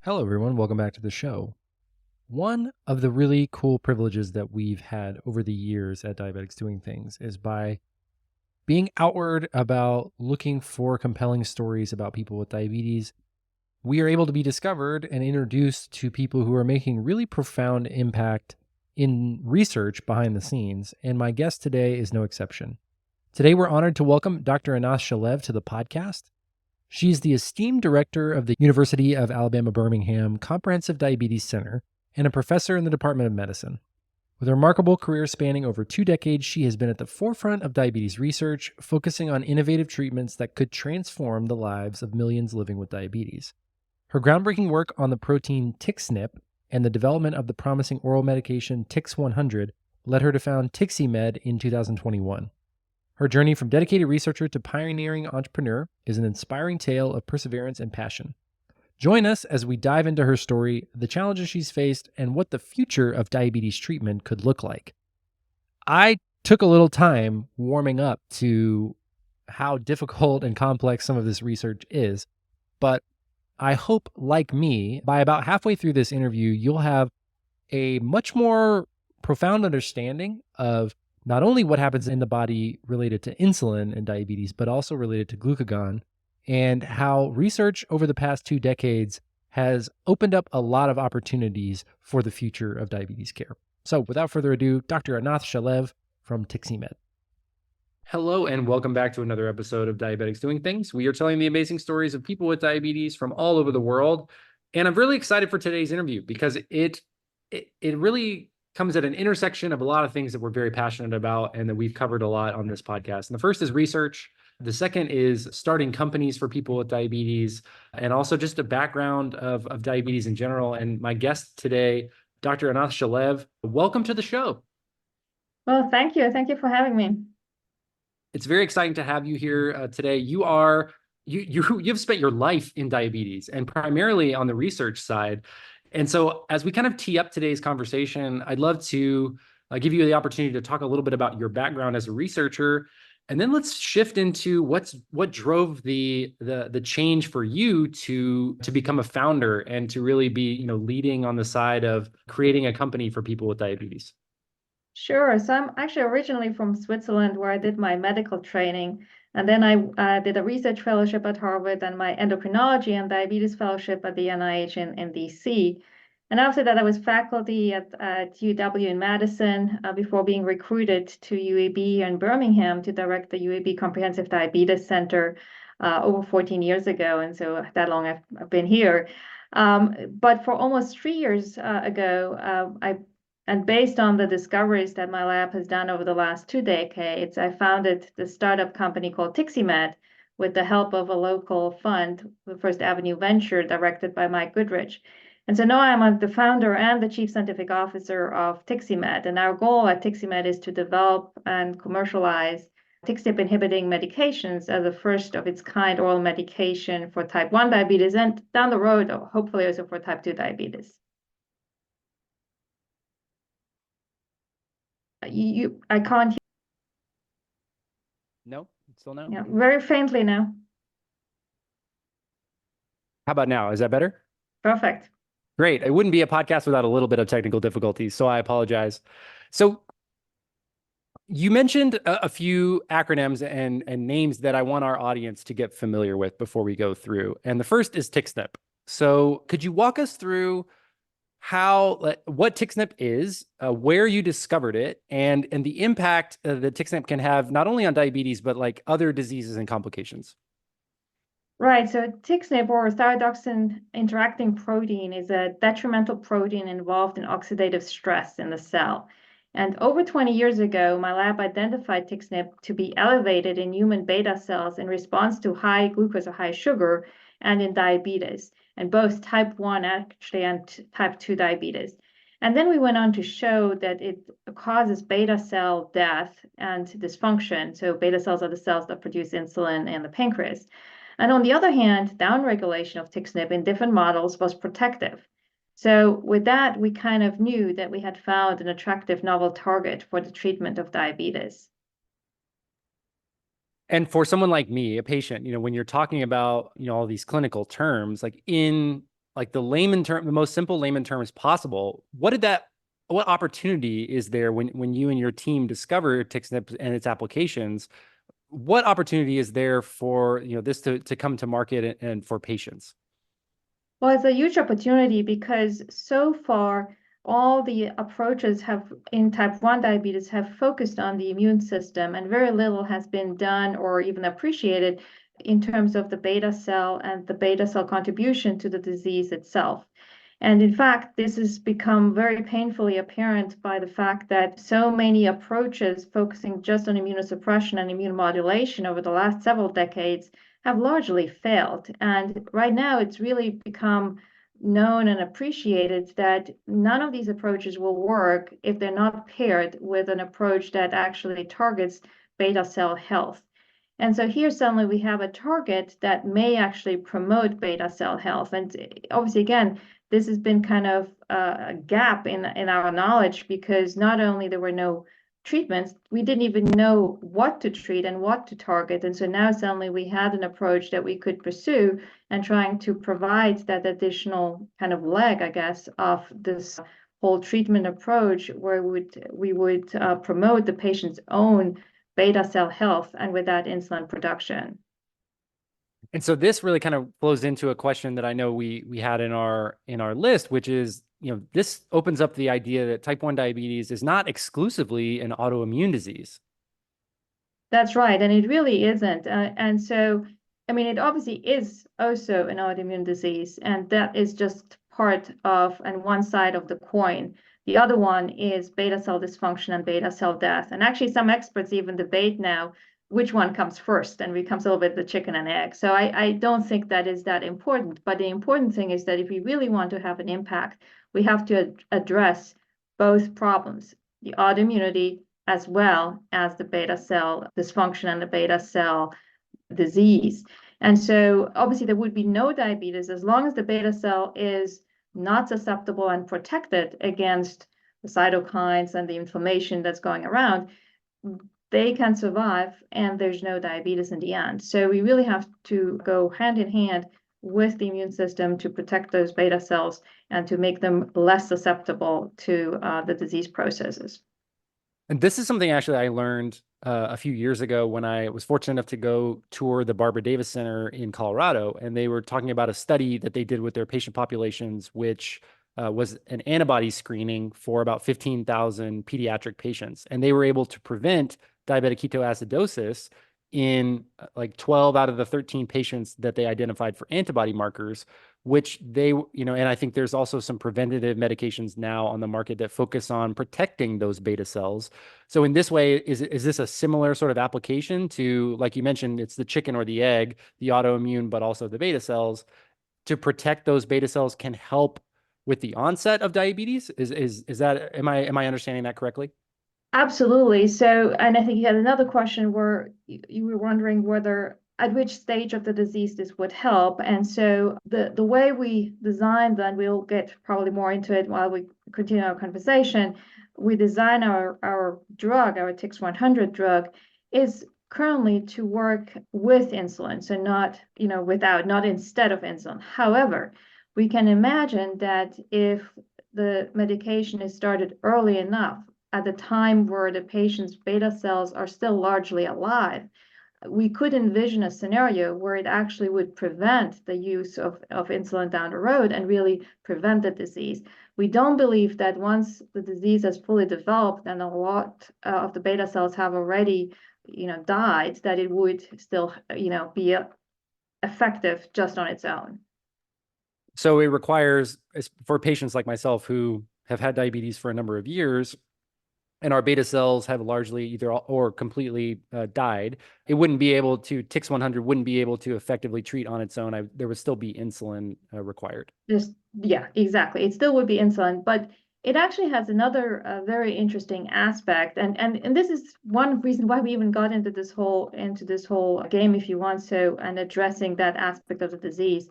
Hello, everyone. Welcome back to the show. One of the really cool privileges that we've had over the years at Diabetics Doing Things is by being outward about looking for compelling stories about people with diabetes. We are able to be discovered and introduced to people who are making really profound impact in research behind the scenes. And my guest today is no exception. Today, we're honored to welcome Dr. Anath Shalev to the podcast. She's the esteemed director of the University of Alabama Birmingham Comprehensive Diabetes Center and a professor in the Department of Medicine. With a remarkable career spanning over 2 decades, she has been at the forefront of diabetes research, focusing on innovative treatments that could transform the lives of millions living with diabetes. Her groundbreaking work on the protein TixnIP and the development of the promising oral medication Tix100 led her to found TixiMED in 2021. Her journey from dedicated researcher to pioneering entrepreneur is an inspiring tale of perseverance and passion. Join us as we dive into her story, the challenges she's faced, and what the future of diabetes treatment could look like. I took a little time warming up to how difficult and complex some of this research is, but I hope, like me, by about halfway through this interview, you'll have a much more profound understanding of not only what happens in the body related to insulin and diabetes, but also related to glucagon, and how research over the past 2 decades has opened up a lot of opportunities for the future of diabetes care. So without further ado, Dr. Anath Shalev from TixiMED. Hello, and welcome back to another episode of Diabetics Doing Things. We are telling the amazing stories of people with diabetes from all over the world. And I'm really excited for today's interview because it really comes at an intersection of a lot of things that we're very passionate about and that we've covered a lot on this podcast. And the first is research. The second is starting companies for people with diabetes, and also just a background of diabetes in general. And my guest today, Dr. Anath Shalev, welcome to the show. Well, thank you. Thank you for having me. It's very exciting to have you here today. You've spent your life in diabetes and primarily on the research side. And so as we kind of tee up today's conversation, I'd love to give you the opportunity to talk a little bit about your background as a researcher. And then let's shift into what drove the change for you to become a founder and to really be, leading on the side of creating a company for people with diabetes. Sure. So I'm actually originally from Switzerland, where I did my medical training. And then I did a research fellowship at Harvard and my endocrinology and diabetes fellowship at the NIH in DC. And after that, I was faculty at UW in Madison before being recruited to UAB in Birmingham to direct the UAB Comprehensive Diabetes Center over 14 years ago. And so that long I've been here. But for almost 3 years ago, and based on the discoveries that my lab has done over the last 2 decades, I founded the startup company called TixiMED with the help of a local fund, the First Avenue Venture, directed by Mike Goodrich. And so now I'm the founder and the chief scientific officer of TixiMED. And our goal at TixiMED is to develop and commercialize TixnIP inhibiting medications as a first of its kind oral medication for type 1 diabetes and down the road, hopefully also for type 2 diabetes. I can't hear. No, still no. Yeah, very faintly now. How about now? Is that better? Perfect. Great. It wouldn't be a podcast without a little bit of technical difficulties, so I apologize. So you mentioned a few acronyms and names that I want our audience to get familiar with before we go through. And the first is TixnIP. So could you walk us through what TixnIP is, where you discovered it, and the impact that TixnIP can have not only on diabetes, but like other diseases and complications? Right. So TixnIP, or thyrodoxine interacting protein, is a detrimental protein involved in oxidative stress in the cell. And over 20 years ago, my lab identified TixnIP to be elevated in human beta cells in response to high glucose or high sugar and in diabetes, and both type 1 actually and type 2 diabetes. And then we went on to show that it causes beta cell death and dysfunction. So beta cells are the cells that produce insulin in the pancreas. And on the other hand, downregulation of TixnIP in different models was protective. So with that, we kind of knew that we had found an attractive novel target for the treatment of diabetes. And for someone like me, a patient, when you're talking about, all these clinical terms, like in like the layman term, the most simple layman terms possible, what opportunity is there when you and your team discover TixnIP and its applications? What opportunity is there for this to come to market and for patients? Well, it's a huge opportunity because so far, all the approaches have in type 1 diabetes have focused on the immune system, and very little has been done or even appreciated in terms of the beta cell and the beta cell contribution to the disease itself. And in fact, this has become very painfully apparent by the fact that so many approaches focusing just on immunosuppression and immune modulation over the last several decades have largely failed. And right now, it's really become known and appreciated that none of these approaches will work if they're not paired with an approach that actually targets beta cell health. And so here suddenly we have a target that may actually promote beta cell health. And obviously, again, this has been kind of a gap in our knowledge because not only there were no treatments, we didn't even know what to treat and what to target. And so now suddenly we had an approach that we could pursue and trying to provide that additional kind of leg, I guess, of this whole treatment approach where we would promote the patient's own beta cell health and with that insulin production. And so this really kind of flows into a question that I know we had in our list, which is, this opens up the idea that type 1 diabetes is not exclusively an autoimmune disease. That's right, and it really isn't. And so, I mean, it obviously is also an autoimmune disease, and that is just part of and one side of the coin. The other one is beta cell dysfunction and beta cell death. And actually, some experts even debate now which one comes first and becomes a little bit the chicken and egg. So I don't think that is that important. But the important thing is that if we really want to have an impact, we have to address both problems, the autoimmunity as well as the beta cell dysfunction and the beta cell disease. And so obviously there would be no diabetes as long as the beta cell is not susceptible and protected against the cytokines and the inflammation that's going around. They can survive and there's no diabetes in the end. So we really have to go hand in hand with the immune system to protect those beta cells and to make them less susceptible to the disease processes. And this is something actually I learned a few years ago when I was fortunate enough to go tour the Barbara Davis Center in Colorado. And they were talking about a study that they did with their patient populations, which was an antibody screening for about 15,000 pediatric patients. And they were able to prevent diabetic ketoacidosis in like 12 out of the 13 patients that they identified for antibody markers, which they, and I think there's also some preventative medications now on the market that focus on protecting those beta cells. So in this way, is this a similar sort of application to, like you mentioned, it's the chicken or the egg, the autoimmune, but also the beta cells? To protect those beta cells can help with the onset of diabetes? Is that, am I understanding that correctly? Absolutely. So, and I think you had another question where you were wondering whether at which stage of the disease this would help. And so the way we designed, and we'll get probably more into it while we continue our conversation, we design our drug, our TIX 100 drug, is currently to work with insulin, so not, without, not instead of insulin. However, we can imagine that if the medication is started early enough, at the time where the patient's beta cells are still largely alive, we could envision a scenario where it actually would prevent the use of insulin down the road and really prevent the disease. We don't believe that once the disease has fully developed and a lot of the beta cells have already, died, that it would still, be effective just on its own. So it requires, for patients like myself who have had diabetes for a number of years, and our beta cells have largely either or completely died, it wouldn't be able to, TIX 100 wouldn't be able to effectively treat on its own. There would still be insulin required. Yeah, exactly. It still would be insulin, but it actually has another very interesting aspect, and this is one reason why we even got into this whole game, if you want so, and addressing that aspect of the disease.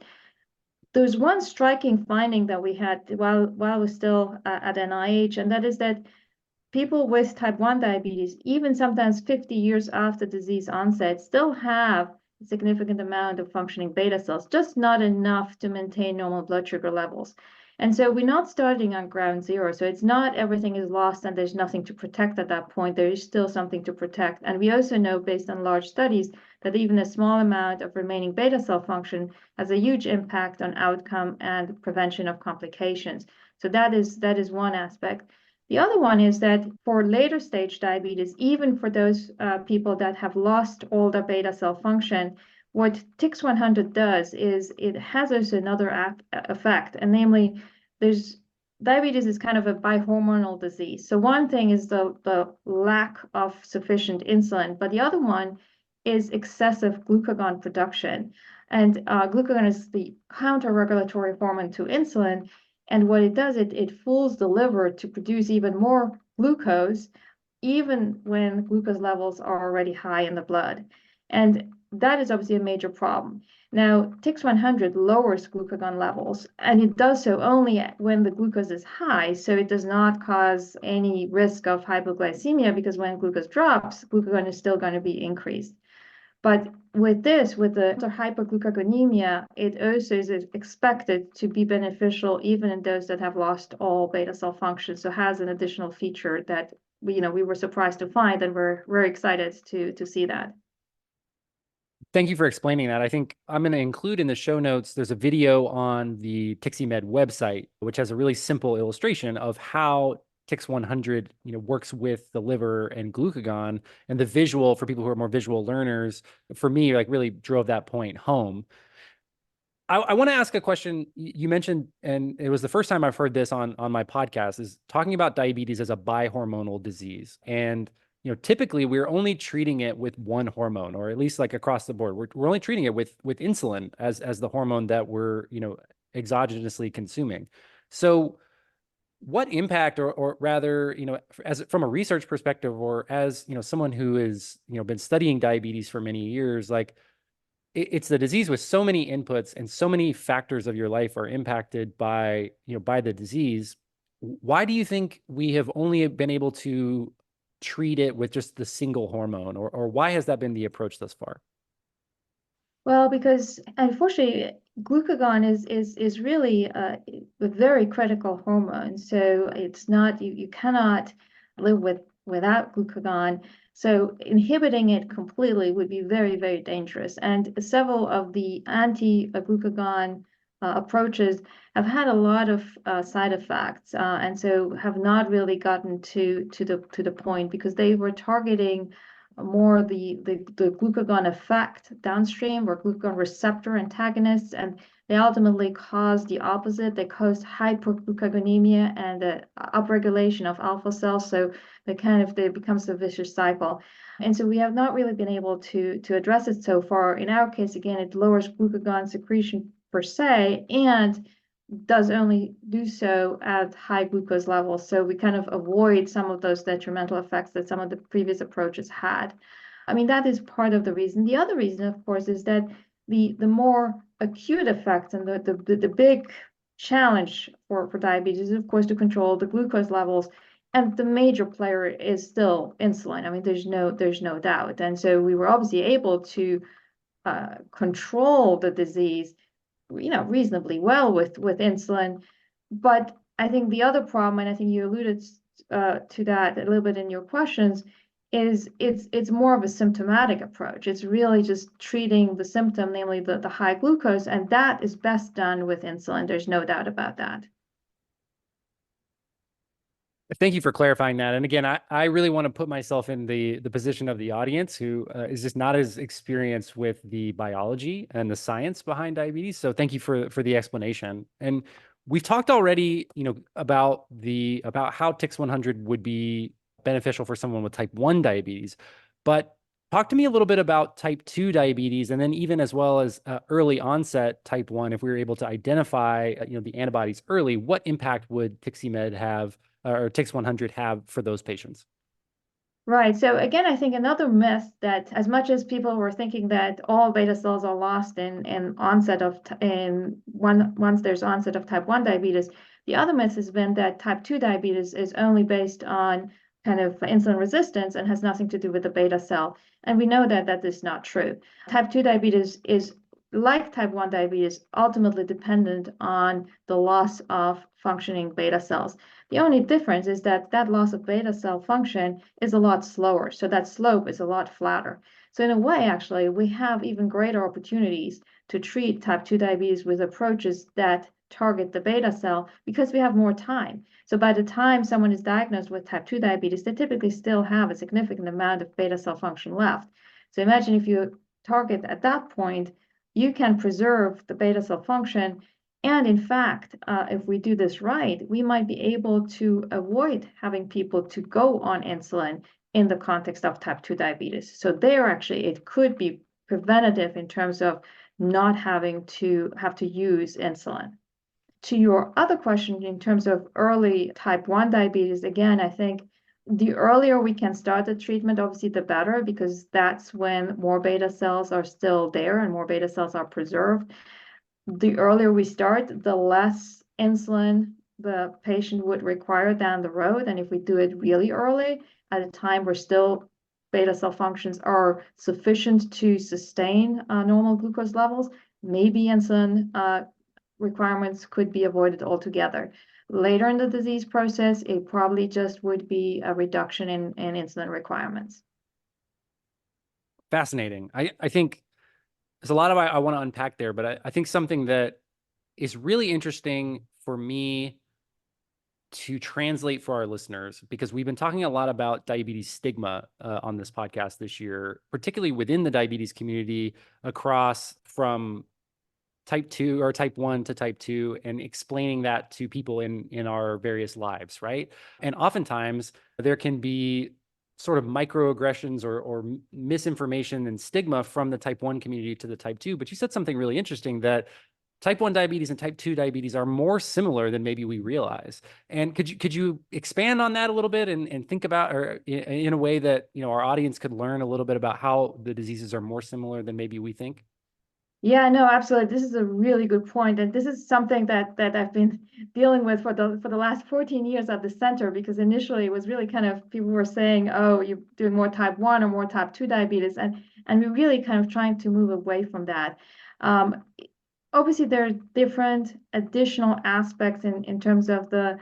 There's one striking finding that we had while we're still at NIH, and that is that people with type 1 diabetes, even sometimes 50 years after disease onset, still have significant amount of functioning beta cells, just not enough to maintain normal blood sugar levels. And so we're not starting on ground zero. So it's not everything is lost and there's nothing to protect at that point. There is still something to protect. And we also know, based on large studies, that even a small amount of remaining beta cell function has a huge impact on outcome and prevention of complications. So that is one aspect. The other one is that for later stage diabetes, even for those people that have lost all their beta cell function, what TIX100 does is it has also another effect, and namely, diabetes is kind of a bihormonal disease. So one thing is the lack of sufficient insulin, but the other one is excessive glucagon production. And glucagon is the counter-regulatory hormone to insulin. And what it does, it fools the liver to produce even more glucose, even when glucose levels are already high in the blood. And that is obviously a major problem. Now, TIX100 lowers glucagon levels, and it does so only when the glucose is high, so it does not cause any risk of hypoglycemia, because when glucose drops, glucagon is still going to be increased. But with the hyperglucagonemia, it also is expected to be beneficial even in those that have lost all beta cell function. So has an additional feature that we were surprised to find, and we're very excited to see that. Thank you for explaining that. I think I'm going to include in the show notes, there's a video on the TixiMED website, which has a really simple illustration of how TIX100, works with the liver and glucagon, and the visual for people who are more visual learners, for me, like really drove that point home. I want to ask a question. You mentioned, and it was the first time I've heard this on my podcast, is talking about diabetes as a bihormonal disease. And typically we're only treating it with one hormone, or at least like across the board, we're only treating it with insulin as the hormone that we're exogenously consuming. So what impact, or rather, as from a research perspective, or as someone who has been studying diabetes for many years, like, it's the disease with so many inputs, and so many factors of your life are impacted by the disease. Why do you think we have only been able to treat it with just the single hormone, or why has that been the approach thus far? Well, because unfortunately, glucagon is really a very critical hormone. So it's not, you cannot live without glucagon. So inhibiting it completely would be very, very dangerous. And several of the anti-glucagon approaches have had a lot of side effects, and so have not really gotten to the point, because they were targeting more the glucagon effect downstream, or glucagon receptor antagonists, and they ultimately cause the opposite. They cause hyperglucagonemia and the upregulation of alpha cells. So they becomes a vicious cycle. And so we have not really been able to address it so far. In our case, again, it lowers glucagon secretion per se, and does only do so at high glucose levels. So we kind of avoid some of those detrimental effects that some of the previous approaches had. I mean, that is part of the reason. The other reason, of course, is that the more acute effects and the big challenge for diabetes is, of course, to control the glucose levels. And the major player is still insulin. I mean, there's no doubt. And so we were obviously able to control the disease reasonably well with insulin. But I think the other problem, and I think you alluded to that a little bit in your questions, is it's more of a symptomatic approach. It's really just treating the symptom, namely the high glucose, and that is best done with insulin. There's no doubt about that. Thank you for clarifying that. And again, I really want to put myself in the position of the audience who is just not as experienced with the biology and the science behind diabetes. So thank you for the explanation. And we've talked already, about how TIX100 would be beneficial for someone with type 1 diabetes. But talk to me a little bit about type 2 diabetes, and then even as well as early onset type 1. If we were able to identify, the antibodies early, what impact would TixiMED have, or TIX100 have, for those patients? Right. So again, I think another myth, that as much as people were thinking that all beta cells are lost in onset of once there's onset of type 1 diabetes, the other myth has been that type 2 diabetes is only based on kind of insulin resistance and has nothing to do with the beta cell. And we know that that is not true. Type 2 diabetes is, like type 1 diabetes, ultimately dependent on the loss of functioning beta cells. The only difference is that that loss of beta cell function is a lot slower. So that slope is a lot flatter. So in a way, actually, we have even greater opportunities to treat type 2 diabetes with approaches that target the beta cell because we have more time. So by the time someone is diagnosed with type 2 diabetes, they typically still have a significant amount of beta cell function left. So imagine if you target at that point, you can preserve the beta cell function. And in fact, if we do this right, we might be able to avoid having people to go on insulin in the context of type 2 diabetes. So there actually, it could be preventative in terms of not having to use insulin. To your other question, in terms of early type 1 diabetes, again, I think the earlier we can start the treatment, obviously, the better, because that's when more beta cells are still there and more beta cells are preserved. The earlier we start, the less insulin the patient would require down the road. And if we do it really early, at a time where still beta cell functions are sufficient to sustain normal glucose levels, maybe insulin requirements could be avoided altogether. Later in the disease process, it probably just would be a reduction in insulin requirements. Fascinating. I think there's a lot of I want to unpack there, but I think something that is really interesting for me to translate for our listeners, because we've been talking a lot about diabetes stigma on this podcast this year, particularly within the diabetes community across from type 2 or type 1 to type 2, and explaining that to people in our various lives, right? And oftentimes there can be sort of microaggressions or misinformation and stigma from the type 1 community to the type 2. But you said something really interesting, that type 1 diabetes and type 2 diabetes are more similar than maybe we realize. And could you expand on that a little bit and think about, or in a way that, you know, our audience could learn a little bit about how the diseases are more similar than maybe we think? Yeah, no, absolutely. This is a really good point, and this is something that I've been dealing with for the last 14 years at the center, because initially it was really kind of, people were saying, "Oh, you're doing more type 1 or more type 2 diabetes," and we're really kind of trying to move away from that. Um, Obviously, there are different additional aspects in terms of the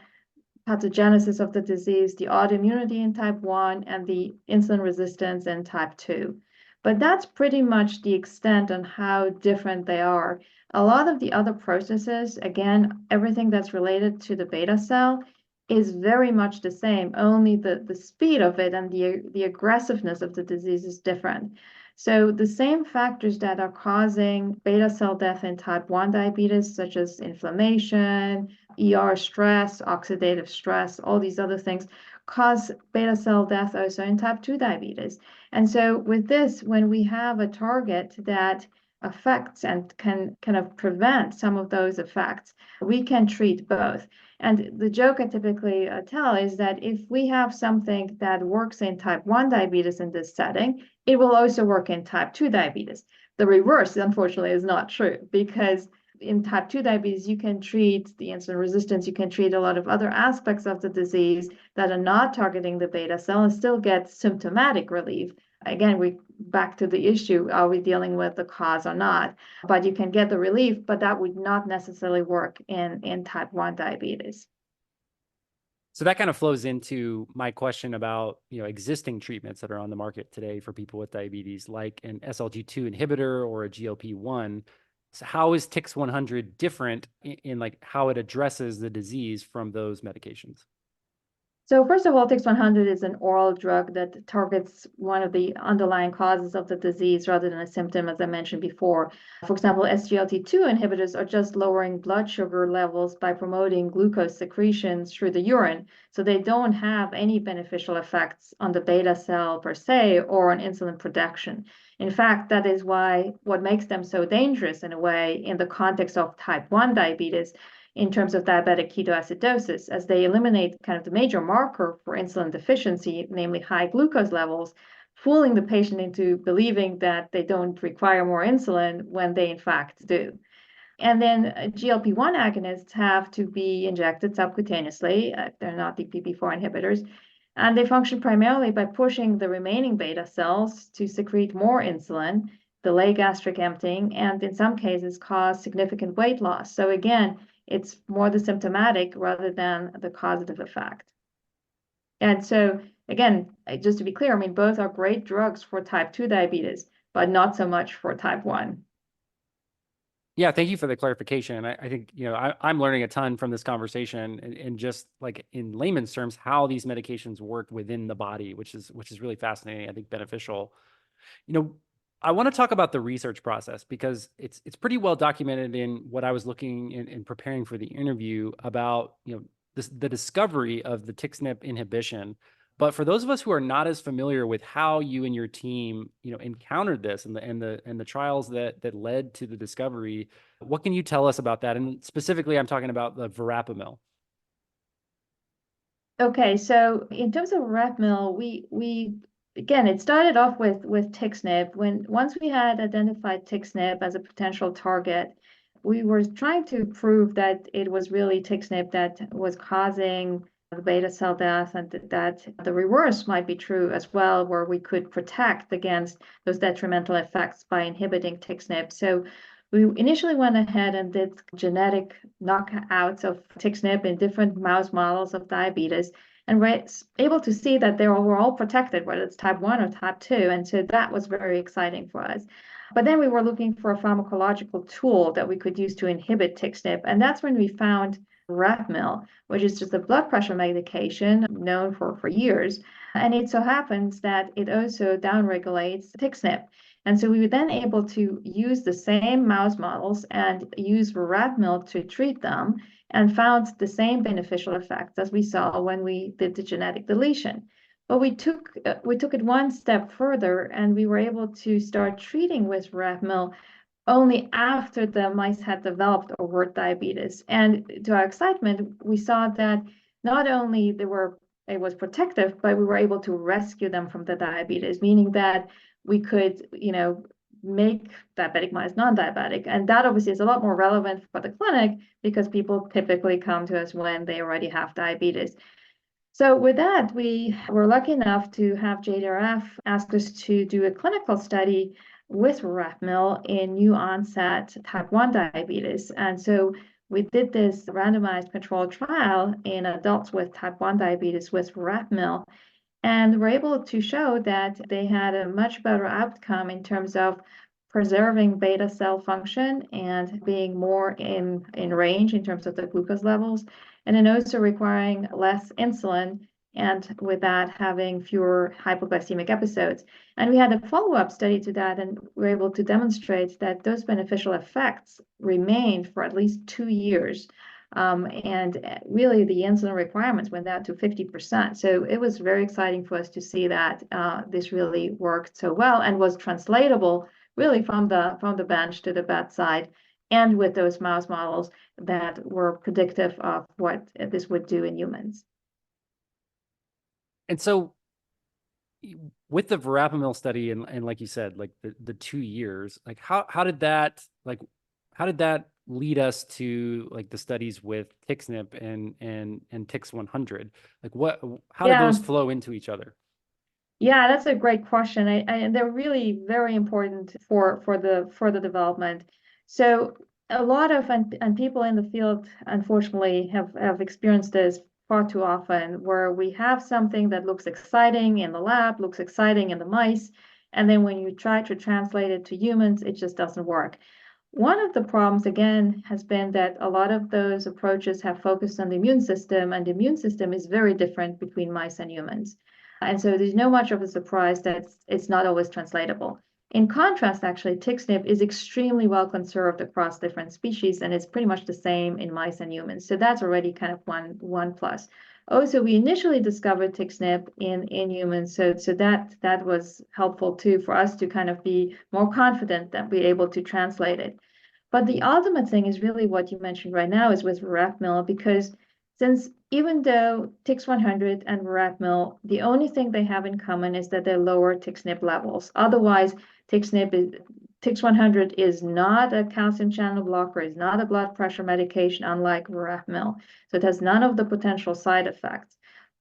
pathogenesis of the disease, the autoimmunity in type 1, and the insulin resistance in type 2. But that's pretty much the extent on how different they are. A lot of the other processes, again, everything that's related to the beta cell, is very much the same, only the speed of it and the aggressiveness of the disease is different. So the same factors that are causing beta cell death in type 1 diabetes, such as inflammation, ER stress, oxidative stress, all these other things, cause beta cell death also in type 2 diabetes. And so with this, when we have a target that affects and can kind of prevent some of those effects, we can treat both. And the joke I typically tell is that if we have something that works in type 1 diabetes in this setting, it will also work in type 2 diabetes. The reverse, unfortunately, is not true, because in type 2 diabetes, you can treat the insulin resistance, you can treat a lot of other aspects of the disease that are not targeting the beta cell and still get symptomatic relief. Again, we back to the issue, are we dealing with the cause or not? But you can get the relief, but that would not necessarily work in type 1 diabetes. So that kind of flows into my question about, you know, existing treatments that are on the market today for people with diabetes, like an SLG2 inhibitor or a GLP-1. So how is TX100 different in like how it addresses the disease from those medications? So first of all, TX100 is an oral drug that targets one of the underlying causes of the disease rather than a symptom, as I mentioned before. For example, SGLT2 inhibitors are just lowering blood sugar levels by promoting glucose secretions through the urine. So they don't have any beneficial effects on the beta cell per se or on insulin production. In fact, that is why what makes them so dangerous in a way in the context of type 1 diabetes in terms of diabetic ketoacidosis, as they eliminate kind of the major marker for insulin deficiency, namely high glucose levels, fooling the patient into believing that they don't require more insulin when they in fact do. And then GLP-1 agonists have to be injected subcutaneously. They're not DPP-4 inhibitors. And they function primarily by pushing the remaining beta cells to secrete more insulin, delay gastric emptying, and in some cases cause significant weight loss. So again, it's more the symptomatic rather than the causative effect. And so again, just to be clear, I mean, both are great drugs for type 2 diabetes, but not so much for type 1. Yeah, thank you for the clarification. I think, I'm learning a ton from this conversation and just like in layman's terms, how these medications work within the body, which is really fascinating, I think beneficial. I want to talk about the research process because it's pretty well documented in what I was looking in preparing for the interview about, the discovery of the TixnIP inhibition. But for those of us who are not as familiar with how you and your team, encountered this and the trials that led to the discovery, what can you tell us about that? And specifically, I'm talking about the Verapamil. Okay, so in terms of Verapamil, we again, it started off with TixnIP. Once we had identified TixnIP as a potential target, we were trying to prove that it was really TixnIP that was causing the beta cell death, and that the reverse might be true as well, where we could protect against those detrimental effects by inhibiting TixnIP. So we initially went ahead and did genetic knockouts of TixnIP in different mouse models of diabetes, and we're able to see that they were all protected, whether it's type 1 or type 2. And so that was very exciting for us. But then we were looking for a pharmacological tool that we could use to inhibit TixnIP. And that's when we found Verapamil, which is just a blood pressure medication known for years. And it so happens that it also downregulates TixnIP. And so we were then able to use the same mouse models and use Verapamil to treat them, and found the same beneficial effects as we saw when we did the genetic deletion. But we took it one step further, and we were able to start treating with Verapamil only after the mice had developed overt diabetes. And to our excitement, we saw that not only it was protective, but we were able to rescue them from the diabetes, meaning that we could, make diabetic mice non-diabetic. And that obviously is a lot more relevant for the clinic because people typically come to us when they already have diabetes. So with that, we were lucky enough to have JDRF ask us to do a clinical study with Verapamil in new onset type 1 diabetes. And so we did this randomized controlled trial in adults with type 1 diabetes with Verapamil, and were able to show that they had a much better outcome in terms of preserving beta cell function and being more in range in terms of the glucose levels, and then also requiring less insulin, and with that having fewer hypoglycemic episodes. And we had a follow-up study to that, and were able to demonstrate that those beneficial effects remained for at least 2 years. And really the insulin requirements went down to 50%. So it was very exciting for us to see that this really worked so well and was translatable really from the bench to the bedside, and with those mouse models that were predictive of what this would do in humans. And so with the Verapamil study and like you said, like the 2 years, like how did that lead us to like the studies with TixnIP and Tix 100? Like how did those flow into each other? Yeah, that's a great question. And they're really very important for the development. So a lot of and people in the field, unfortunately, have experienced this far too often, where we have something that looks exciting in the lab, looks exciting in the mice, and then when you try to translate it to humans, it just doesn't work. One of the problems, again, has been that a lot of those approaches have focused on the immune system, and the immune system is very different between mice and humans. And so there's no much of a surprise that it's not always translatable. In contrast, actually, TixnIP is extremely well conserved across different species, and it's pretty much the same in mice and humans. So that's already kind of one plus. Also, we initially discovered TixnIP in humans, so that was helpful too for us to kind of be more confident that we're able to translate it. But the ultimate thing is really what you mentioned right now is with Verapamil, because since even though Tix 100 and Verapamil, the only thing they have in common is that they lower TixnIP levels. Otherwise, Tix 100 is not a calcium channel blocker, is not a blood pressure medication, unlike Verapamil. So it has none of the potential side effects.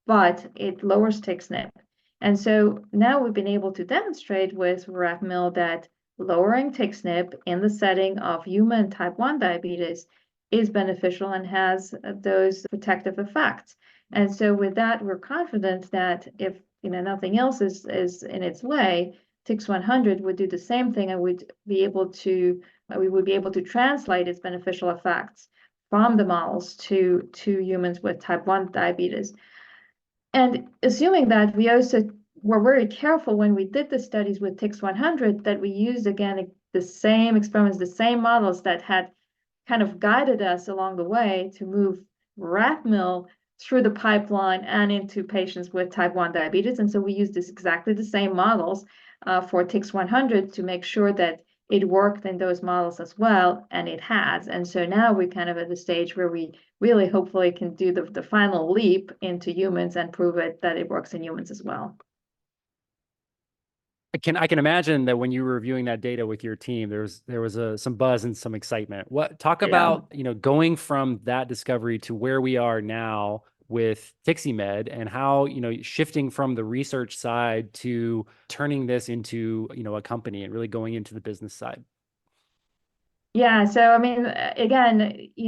but it lowers TixnIP. And so now we've been able to demonstrate with verapamil that lowering TixnIP in the setting of human type 1 diabetes is beneficial and has those protective effects. And so with that, we're confident that if nothing else is in its way, Tix 100 would do the same thing, and we would be able to translate its beneficial effects from the models to humans with type 1 diabetes. And assuming that, we also were very careful when we did the studies with Tix 100 that we used, again, the same experiments, the same models that had kind of guided us along the way to move verapamil through the pipeline and into patients with type 1 diabetes. And so we used exactly the same models for Tix 100 to make sure that it worked in those models as well, and it has. And so now we're kind of at the stage where we really hopefully can do the final leap into humans and prove that it works in humans as well. I can imagine that when you were reviewing that data with your team, there was some buzz and some excitement. Talk about, going from that discovery to where we are now with TixiMED, and how, shifting from the research side to turning this into, a company and really going into the business side. Yeah, so I mean, again,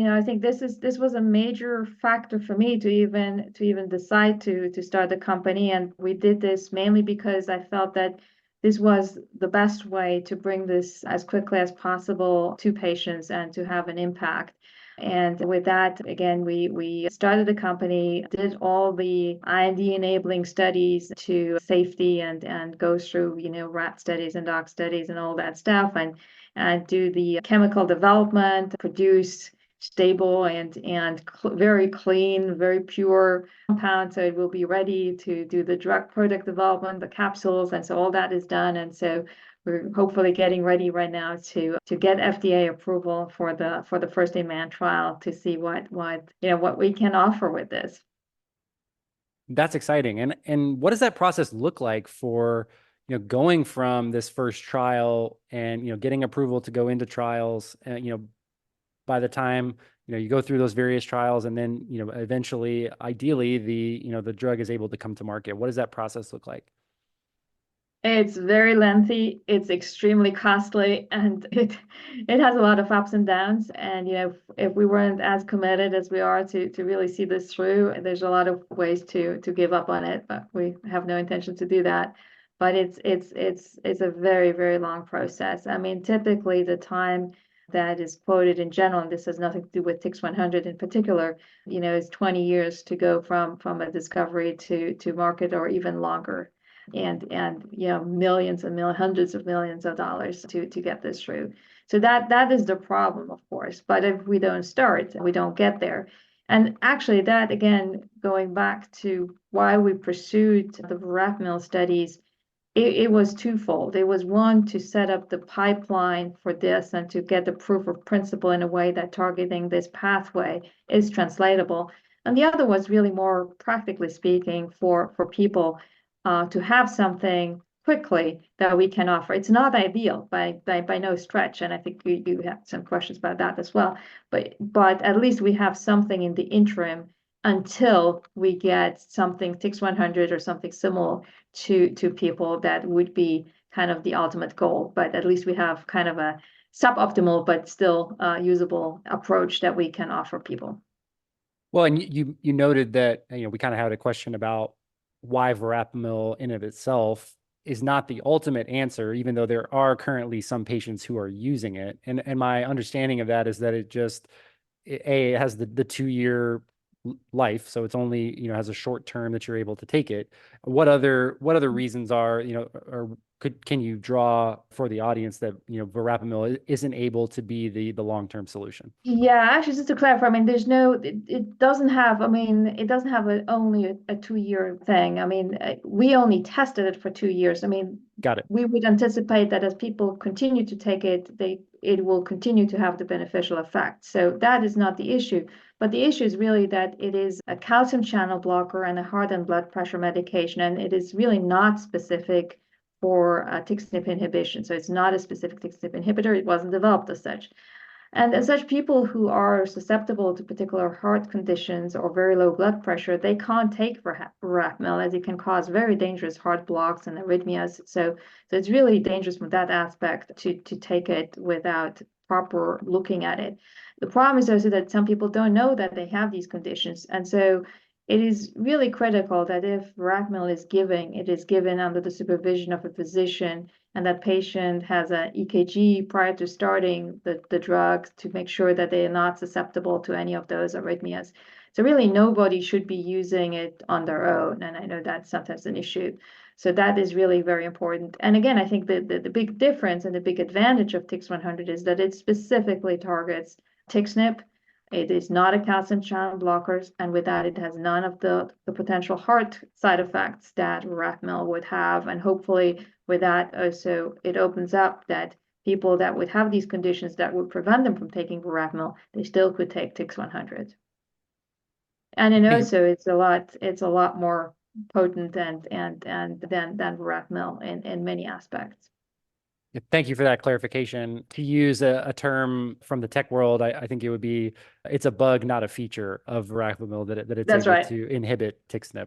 I think this was a major factor for me to even decide to start the company, and we did this mainly because I felt that this was the best way to bring this as quickly as possible to patients and to have an impact. And with that, again, we started the company, did all the IND enabling studies to safety and go through, rat studies and dog studies and all that stuff, and do the chemical development, produce stable and very clean, very pure compound, so it will be ready to do the drug product development, the capsules, and so all that is done. And so we're hopefully getting ready right now to get FDA approval for the first in-man trial to see what we can offer with this. That's exciting. And what does that process look like for, going from this first trial and, getting approval to go into trials, and, by the time, you go through those various trials, and then, eventually, ideally, the drug is able to come to market. What does that process look like? It's very lengthy, it's extremely costly, and it has a lot of ups and downs. And if we weren't as committed as we are to really see this through, there's a lot of ways to give up on it, but we have no intention to do that. But it's a very, very long process. I mean, typically the time that is quoted in general, and this has nothing to do with Tix 100 in particular, is 20 years to go from a discovery to market, or even longer. And millions and hundreds of millions of dollars to get this through. So that is the problem, of course. But if we don't start, we don't get there. And actually, that, again, going back to why we pursued the verapamil studies, it was twofold. It was, one, to set up the pipeline for this and to get the proof of principle in a way that targeting this pathway is translatable. And the other was really more practically speaking for people to have something quickly that we can offer. It's not ideal by no stretch, and I think you have some questions about that as well. But at least we have something in the interim until we get something Tix 100 or something similar to people that would be kind of the ultimate goal. But at least we have kind of a suboptimal but still usable approach that we can offer people. Well, and you noted that, we kind of had a question about why verapamil in of itself is not the ultimate answer, even though there are currently some patients who are using it. And my understanding of that is that it has the 2-year life, so it's only, has a short term that you're able to take it. What other reasons are, or can you draw for the audience that, verapamil isn't able to be the long-term solution? Yeah, actually, just to clarify, I mean, it doesn't have, only a 2-year thing. I mean, we only tested it for 2 years. I mean, Got it. we would anticipate that as people continue to take it, it will continue to have the beneficial effect. So that is not the issue. But the issue is really that it is a calcium channel blocker and a heart and blood pressure medication, and it is really not specific for TixnIP inhibition. So it's not a specific TixnIP inhibitor. It wasn't developed as such. And as such, people who are susceptible to particular heart conditions or very low blood pressure, they can't take verapamil, as it can cause very dangerous heart blocks and arrhythmias. So it's really dangerous from that aspect to take it without proper looking at it. The problem is also that some people don't know that they have these conditions. And so it is really critical that if verapamil is given, it is given under the supervision of a physician, and that patient has an EKG prior to starting the drug to make sure that they are not susceptible to any of those arrhythmias. So really nobody should be using it on their own. And I know that's sometimes an issue. So that is really very important. And again, I think the big difference and the big advantage of TIX100 is that it specifically targets TixnIP. It is not a calcium channel blocker, and with that, it has none of the potential heart side effects that verapamil would have. And hopefully, with that, also it opens up that people that would have these conditions that would prevent them from taking verapamil, they still could take TIX100. And then also, it's a lot more potent than verapamil in many aspects. Thank you for that clarification. To use a term from the tech world, I think it would be, it's a bug, not a feature of verapamil that it's That's able right. to inhibit TixnIP.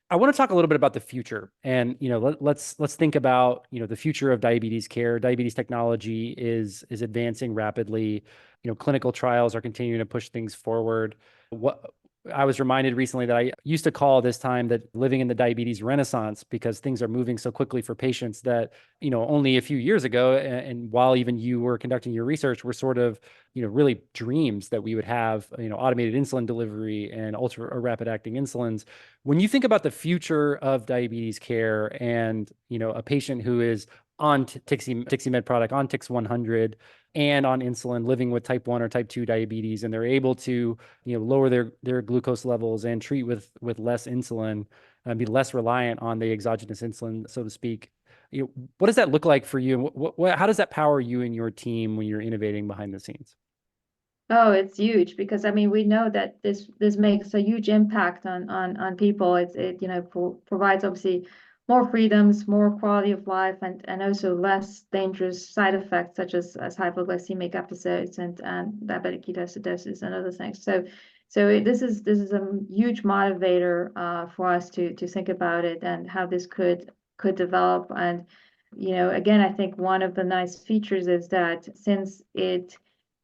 I want to talk a little bit about the future, and let's think about the future of diabetes care. Diabetes technology is advancing rapidly. Clinical trials are continuing to push things forward. What I was reminded recently that I used to call this time that living in the diabetes renaissance, because things are moving so quickly for patients that only a few years ago, and while even you were conducting your research, were sort of really dreams that we would have automated insulin delivery and ultra rapid acting insulins. When you think about the future of diabetes care and a patient who is on TixiMED product, on Tix100, and on insulin, living with type 1 or type 2 diabetes, and they're able to lower their glucose levels and treat with less insulin, and be less reliant on the exogenous insulin, so to speak. What does that look like for you? How does that power you and your team when you're innovating behind the scenes? Oh, it's huge, because I mean we know that this makes a huge impact on people. It provides obviously more freedoms, more quality of life, and also less dangerous side effects such as hypoglycemic episodes and diabetic ketoacidosis and other things. This is a huge motivator for us to think about it and how this could develop. And again, I think one of the nice features is that since it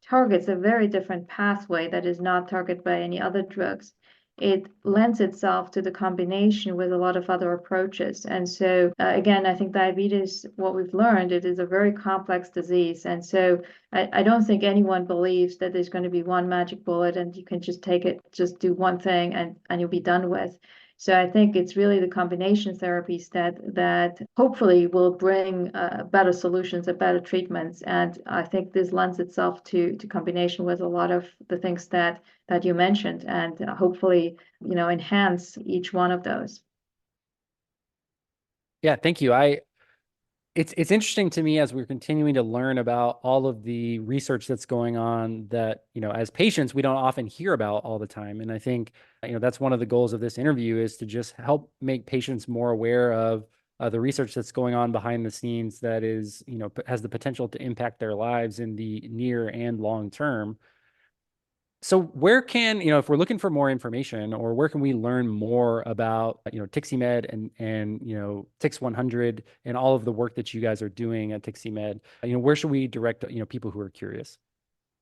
targets a very different pathway that is not targeted by any other drugs, it lends itself to the combination with a lot of other approaches. And so, again, I think diabetes, what we've learned, it is a very complex disease. And so I don't think anyone believes that there's going to be one magic bullet and you can just take it, just do one thing and you'll be done with. So I think it's really the combination therapies that hopefully will bring better solutions and better treatments. And I think this lends itself to combination with a lot of the things that you mentioned, and hopefully enhance each one of those. Yeah, thank you. It's interesting to me as we're continuing to learn about all of the research that's going on that, as patients, we don't often hear about all the time. And I think, that's one of the goals of this interview, is to just help make patients more aware of the research that's going on behind the scenes that is, has the potential to impact their lives in the near and long term. So where can, if we're looking for more information, or where can we learn more about, TixiMED and Tix100 and all of the work that you guys are doing at TixiMED? Where should we direct, people who are curious?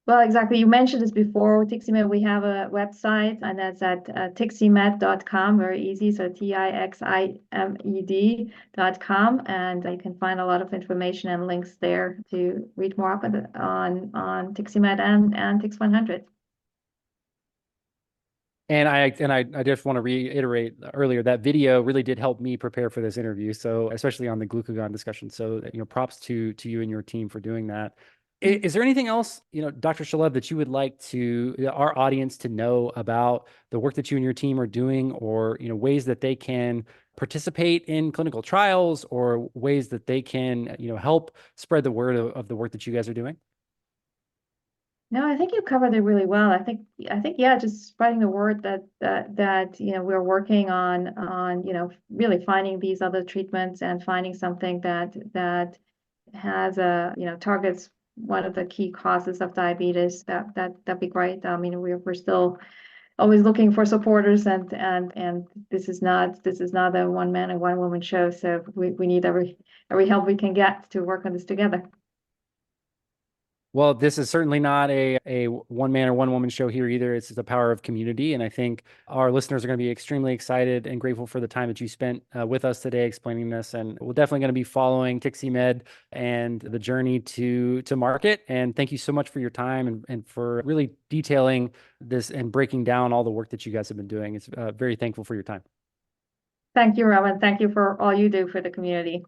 Well, exactly. You mentioned this before. TixiMED, we have a website, and that's at TixiMED.com. Very easy. So TixiMED.com. And you can find a lot of information and links there to read more up on TixiMED and Tix100. And I just want to reiterate earlier, that video really did help me prepare for this interview. So especially on the glucagon discussion. So, props to you and your team for doing that. Is there anything else, Dr. Shalev, that you would like our audience to know about the work that you and your team are doing, or, ways that they can participate in clinical trials, or ways that they can, help spread the word of the work that you guys are doing? No, I think you covered it really well. I think yeah, just spreading the word that we're working on really finding these other treatments and finding something that has targets one of the key causes of diabetes, that'd be great. I mean, we're still always looking for supporters, and this is not a one man and one woman show. So we need every help we can get to work on this together. Well, this is certainly not a one man or one woman show here either. It's the power of community. And I think our listeners are going to be extremely excited and grateful for the time that you spent with us today explaining this. And we're definitely going to be following TixiMED and the journey to market. And thank you so much for your time and for really detailing this and breaking down all the work that you guys have been doing. It's very thankful for your time. Thank you, Rowan. Thank you for all you do for the community.